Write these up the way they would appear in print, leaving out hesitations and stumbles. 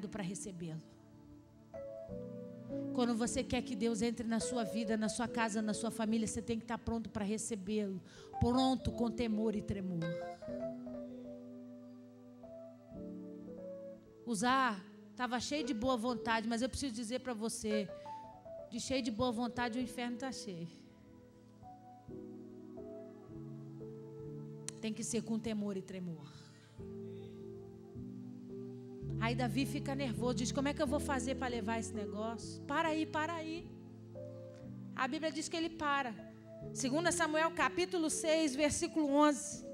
para recebê-lo. Quando você quer que Deus entre na sua vida, na sua casa, na sua família, você tem que estar pronto para recebê-lo. Pronto, com temor e tremor. Usar estava cheio de boa vontade, mas eu preciso dizer para você, de cheio de boa vontade o inferno está cheio. Tem que ser com temor e tremor. Aí Davi fica nervoso, diz, como é que eu vou fazer para levar esse negócio? Para aí. A Bíblia diz que ele para. 2 Samuel capítulo 6, versículo 11.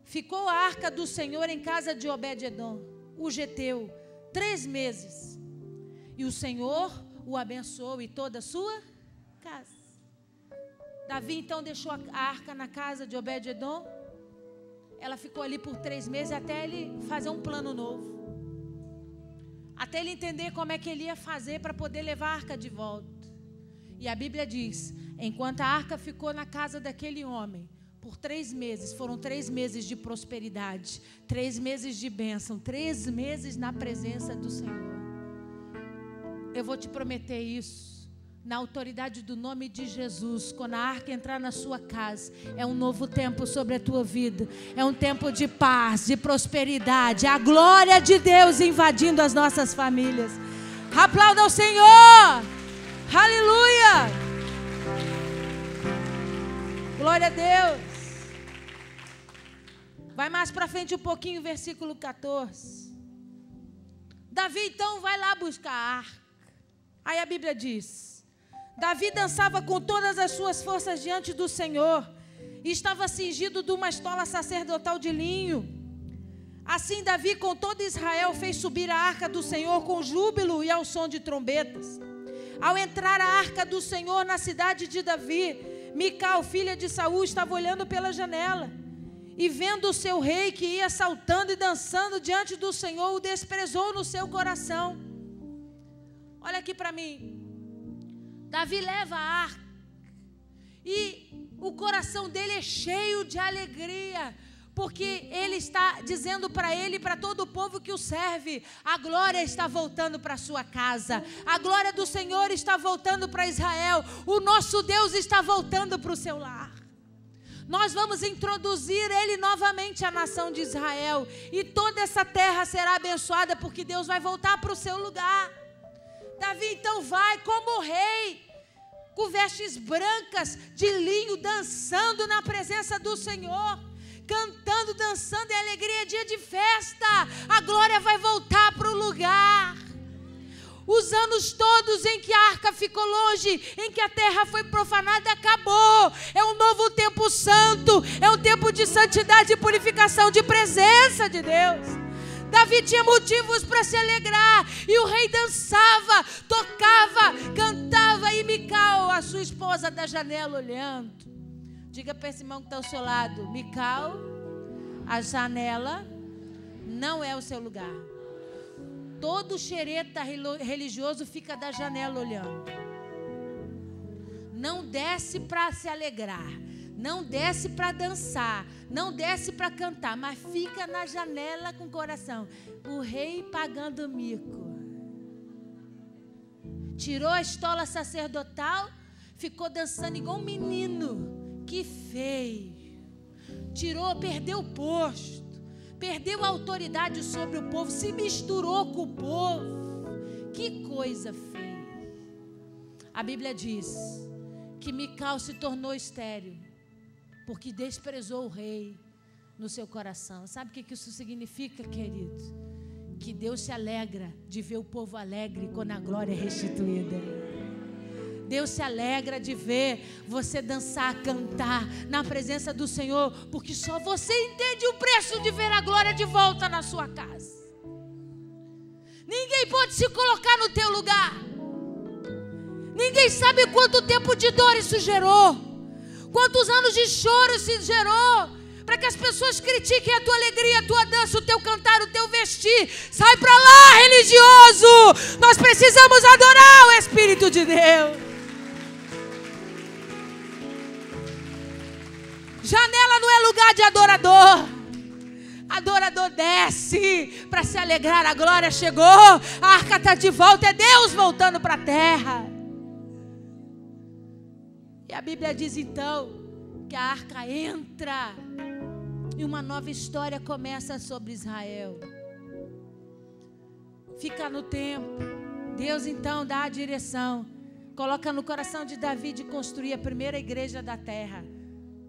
Ficou a arca do Senhor em casa de Obed-edom, o geteu, 3 meses. E o Senhor o abençoou e toda a sua casa. Davi então deixou a arca na casa de Obed-edom. Ela ficou ali por 3 meses até ele fazer um plano novo. Até ele entender como é que ele ia fazer para poder levar a arca de volta. E a Bíblia diz, enquanto a arca ficou na casa daquele homem, por 3 meses, foram 3 meses de prosperidade, 3 meses de bênção, 3 meses na presença do Senhor. Eu vou te prometer isso. Na autoridade do nome de Jesus, quando a arca entrar na sua casa, é um novo tempo sobre a tua vida, é um tempo de paz, de prosperidade, a glória de Deus invadindo as nossas famílias. Aplauda ao Senhor, aleluia, glória a Deus. Vai mais para frente um pouquinho, versículo 14. Davi então vai lá buscar a arca. Aí a Bíblia diz, Davi dançava com todas as suas forças diante do Senhor e estava cingido de uma estola sacerdotal de linho. Assim Davi com todo Israel fez subir a arca do Senhor com júbilo e ao som de trombetas. Ao entrar a arca do Senhor na cidade de Davi, Mical, filha de Saul, estava olhando pela janela e vendo o seu rei que ia saltando e dançando diante do Senhor, o desprezou no seu coração. Olha aqui para mim. Davi leva a arca e o coração dele é cheio de alegria, porque ele está dizendo para ele e para todo o povo que o serve, a glória está voltando para a sua casa, a glória do Senhor está voltando para Israel, o nosso Deus está voltando para o seu lar. Nós vamos introduzir ele novamente à nação de Israel e toda essa terra será abençoada, porque Deus vai voltar para o seu lugar. Davi então vai como rei, com vestes brancas de linho, dançando na presença do Senhor, cantando, dançando, em alegria, dia de festa. A glória vai voltar para o lugar. Os anos todos em que a arca ficou longe, em que a terra foi profanada, acabou. É um novo tempo santo, é um tempo de santidade e purificação, de presença de Deus. Davi tinha motivos para se alegrar, e o rei dançava, tocava, cantava, e Mical, a sua esposa, da janela olhando. Diga para esse irmão que está ao seu lado, Mical, a janela não é o seu lugar. Todo xereta religioso fica da janela olhando. Não desce para se alegrar, não desce para dançar, não desce para cantar, mas fica na janela com o coração. O rei pagando mico. Tirou a estola sacerdotal, ficou dançando igual um menino. Que feio. Tirou, perdeu o posto, perdeu a autoridade sobre o povo, se misturou com o povo. Que coisa feia. A Bíblia diz que Mical se tornou estéril, porque desprezou o rei no seu coração. Sabe o que isso significa, querido? Que Deus se alegra de ver o povo alegre quando a glória é restituída. Deus se alegra de ver você dançar, cantar na presença do Senhor, porque só você entende o preço de ver a glória de volta na sua casa. Ninguém pode se colocar no teu lugar. Ninguém sabe quanto tempo de dor isso gerou, quantos anos de choro isso gerou, para que as pessoas critiquem a tua alegria, a tua dança, o teu cantar, o teu vestir. Sai para lá, religioso. Nós precisamos adorar o Espírito de Deus. Janela não é lugar de adorador. Adorador desce para se alegrar, a glória chegou, a arca está de volta, é Deus voltando para a terra. E a Bíblia diz então que a arca entra e uma nova história começa sobre Israel. Fica no tempo. Deus então dá a direção, coloca no coração de Davi de construir a primeira igreja da terra,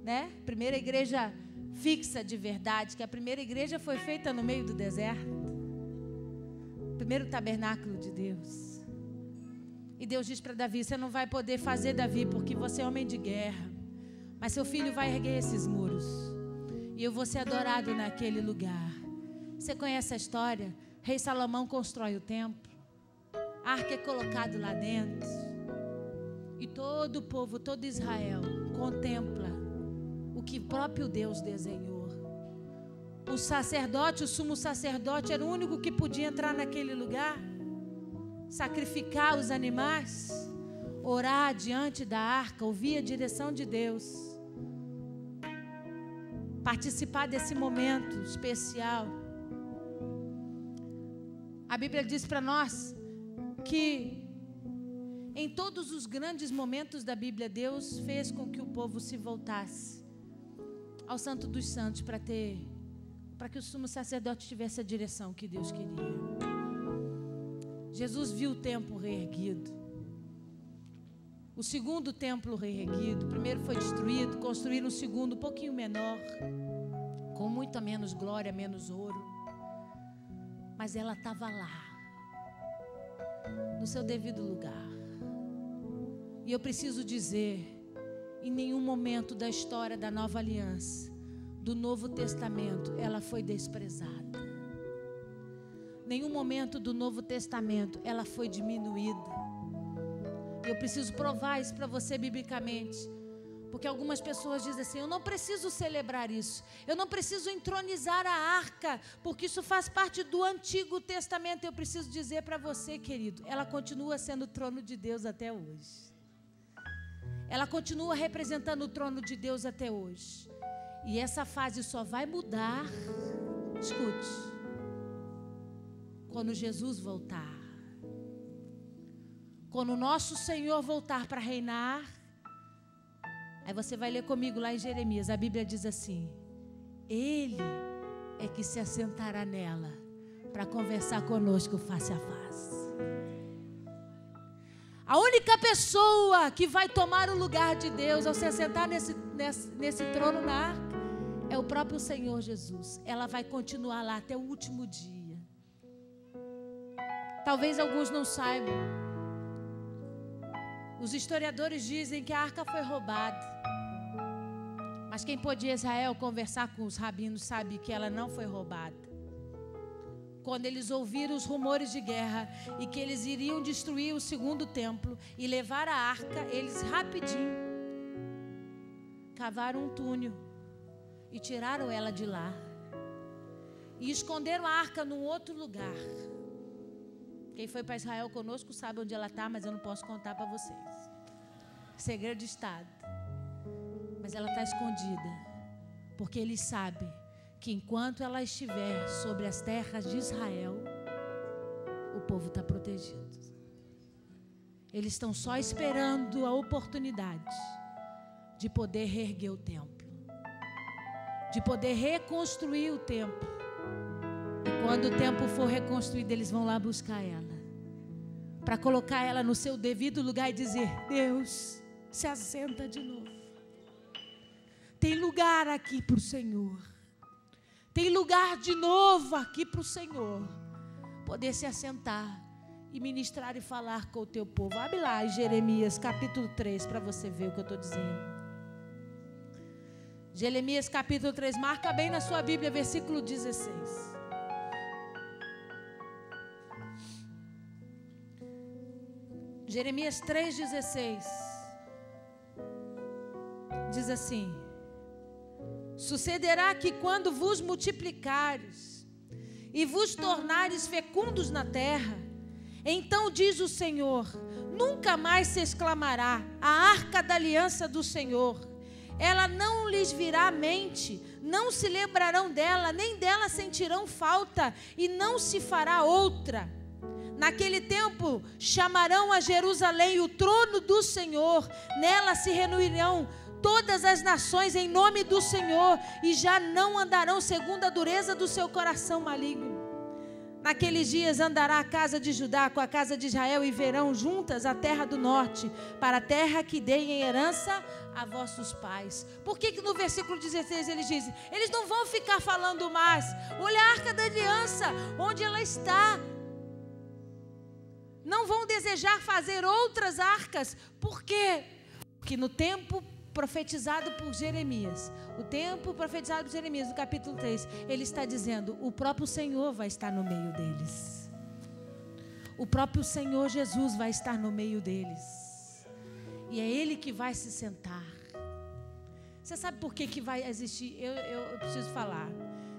né? Primeira igreja fixa de verdade, que a primeira igreja foi feita no meio do deserto. Primeiro tabernáculo de Deus. E Deus diz para Davi: você não vai poder fazer, Davi, porque você é homem de guerra, mas seu filho vai erguer esses muros e eu vou ser adorado naquele lugar. Você conhece a história? Rei Salomão constrói o templo, a arca é colocado lá dentro e todo o povo, todo Israel contempla o que próprio Deus desenhou. O sacerdote, o sumo sacerdote, era o único que podia entrar naquele lugar, sacrificar os animais, orar diante da arca, ouvir a direção de Deus, participar desse momento especial. A Bíblia diz para nós que em todos os grandes momentos da Bíblia, Deus fez com que o povo se voltasse ao Santo dos Santos para que o sumo sacerdote tivesse a direção que Deus queria. Jesus viu o templo reerguido, o segundo templo reerguido. O primeiro foi destruído, construíram um segundo um pouquinho menor, com muito menos glória, menos ouro, mas ela estava lá, no seu devido lugar. E eu preciso dizer, em nenhum momento da história da nova aliança, do Novo Testamento, ela foi desprezada. Nenhum momento do Novo Testamento ela foi diminuída. Eu preciso provar isso para você biblicamente, porque algumas pessoas dizem assim: eu não preciso celebrar isso, eu não preciso entronizar a arca, porque isso faz parte do Antigo Testamento. Eu preciso dizer para você, querido, ela continua sendo o trono de Deus até hoje. Ela continua representando o trono de Deus até hoje. E essa fase só vai mudar, escute, quando Jesus voltar. Quando o nosso Senhor voltar para reinar, aí você vai ler comigo lá em Jeremias, a Bíblia diz assim: Ele é que se assentará nela para conversar conosco face a face. A única pessoa que vai tomar o lugar de Deus ao se assentar nesse trono na arca é o próprio Senhor Jesus. Ela vai continuar lá até o último dia. Talvez alguns não saibam. Os historiadores dizem que a arca foi roubada. Mas quem pôde em Israel conversar com os rabinos sabe que ela não foi roubada. Quando eles ouviram os rumores de guerra e que eles iriam destruir o segundo templo e levar a arca, eles rapidinho cavaram um túnel e tiraram ela de lá e esconderam a arca num outro lugar. Quem foi para Israel conosco sabe onde ela está, mas eu não posso contar para vocês. Segredo de Estado. Mas ela está escondida, porque eles sabem que enquanto ela estiver sobre as terras de Israel, o povo está protegido. Eles estão só esperando a oportunidade de poder reerguer o templo, de poder reconstruir o templo. E quando o templo for reconstruído, eles vão lá buscar ela, para colocar ela no seu devido lugar e dizer: Deus, se assenta de novo. Tem lugar aqui para o Senhor. Tem lugar de novo aqui para o Senhor poder se assentar e ministrar e falar com o teu povo. Abre lá em Jeremias capítulo 3 para você ver o que eu estou dizendo. Jeremias capítulo 3, marca bem na sua Bíblia, versículo 16. Jeremias 3,16 diz assim: sucederá que quando vos multiplicares e vos tornares fecundos na terra, então diz o Senhor, nunca mais se exclamará a arca da aliança do Senhor. Ela não lhes virá à mente, não se lembrarão dela, nem dela sentirão falta, e não se fará outra. Naquele tempo chamarão a Jerusalém o trono do Senhor, nela se reunirão todas as nações em nome do Senhor, e já não andarão segundo a dureza do seu coração maligno. Naqueles dias andará a casa de Judá com a casa de Israel, e verão juntas a terra do norte, para a terra que dei em herança a vossos pais. Por que no versículo 16 eles dizem? Eles não vão ficar falando mais. Olha a arca da aliança, onde ela está. Não vão desejar fazer outras arcas. Por quê? Porque no tempo profetizado por Jeremias, no capítulo 3, ele está dizendo, o próprio Senhor vai estar no meio deles. O próprio Senhor Jesus vai estar no meio deles. E é Ele que vai se sentar. Você sabe por que vai existir? Eu preciso falar.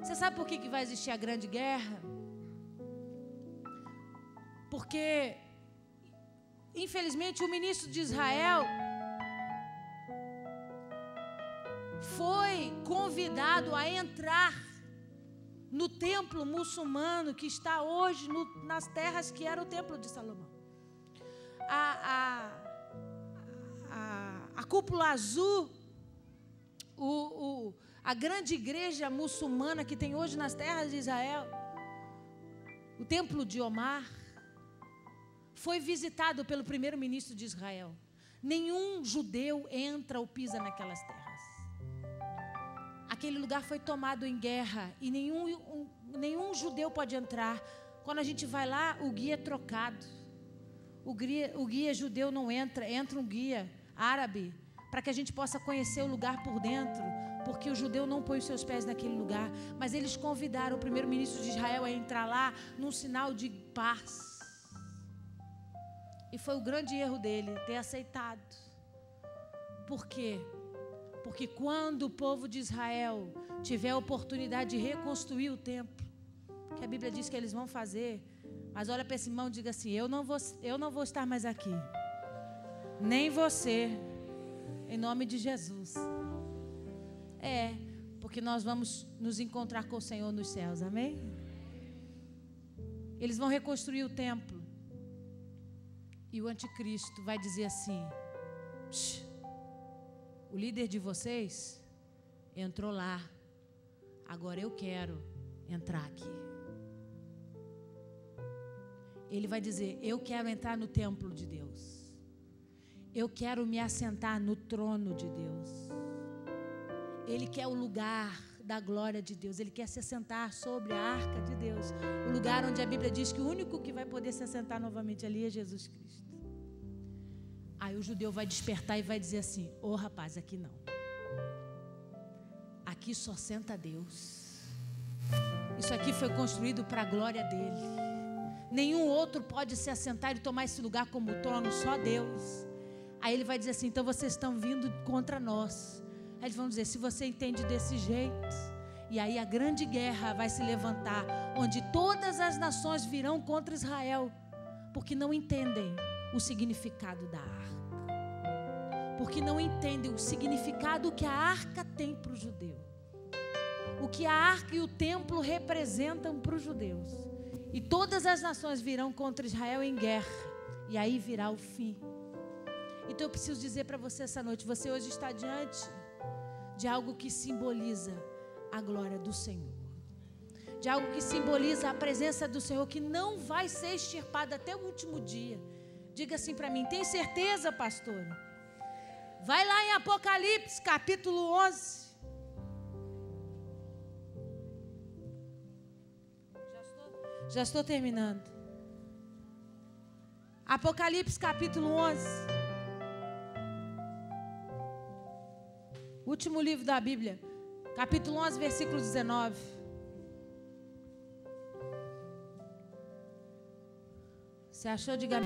Você sabe por que vai existir a grande guerra? Porque, infelizmente, o ministro de Israel foi convidado a entrar no templo muçulmano que está hoje nas terras que era o templo de Salomão. A cúpula azul, a grande igreja muçulmana que tem hoje nas terras de Israel, o templo de Omar, foi visitado pelo primeiro-ministro de Israel. Nenhum judeu entra ou pisa naquelas terras. Aquele lugar foi tomado em guerra e nenhum judeu pode entrar. Quando a gente vai lá, o guia é trocado. O guia judeu não entra, entra um guia árabe, para que a gente possa conhecer o lugar por dentro, porque o judeu não põe os seus pés naquele lugar. Mas eles convidaram o primeiro-ministro de Israel a entrar lá num sinal de paz. E foi o grande erro dele ter aceitado. Por quê? Porque quando o povo de Israel tiver a oportunidade de reconstruir o templo, que a Bíblia diz que eles vão fazer, mas olha para esse irmão e diga assim, eu não vou estar mais aqui, nem você, em nome de Jesus. Porque nós vamos nos encontrar com o Senhor nos céus, amém? Eles vão reconstruir o templo, e o anticristo vai dizer assim, o líder de vocês entrou lá, agora eu quero entrar aqui. Ele vai dizer, eu quero entrar no templo de Deus. Eu quero me assentar no trono de Deus. Ele quer o lugar da glória de Deus. Ele quer se assentar sobre a arca de Deus. O lugar onde a Bíblia diz que o único que vai poder se assentar novamente ali é Jesus Cristo. Aí o judeu vai despertar e vai dizer assim, rapaz, aqui não. Aqui só senta Deus. Isso aqui foi construído para a glória dele. Nenhum outro pode se assentar e tomar esse lugar como trono, só Deus. Aí ele vai dizer assim, então vocês estão vindo contra nós. Aí eles vão dizer, se você entende desse jeito. E aí a grande guerra vai se levantar, onde todas as nações virão contra Israel, porque não entendem o significado da arca. Porque não entendem o significado que a arca tem para o judeu. O que a arca e o templo representam para os judeus. E todas as nações virão contra Israel em guerra. E aí virá o fim. Então eu preciso dizer para você essa noite, você hoje está diante de algo que simboliza a glória do Senhor. De algo que simboliza a presença do Senhor, que não vai ser extirpada até o último dia. Diga assim para mim, tem certeza, pastora? Vai lá em Apocalipse, capítulo 11. Já estou terminando. Apocalipse, capítulo 11. Último livro da Bíblia. Capítulo 11, versículo 19. Você achou? Diga amém.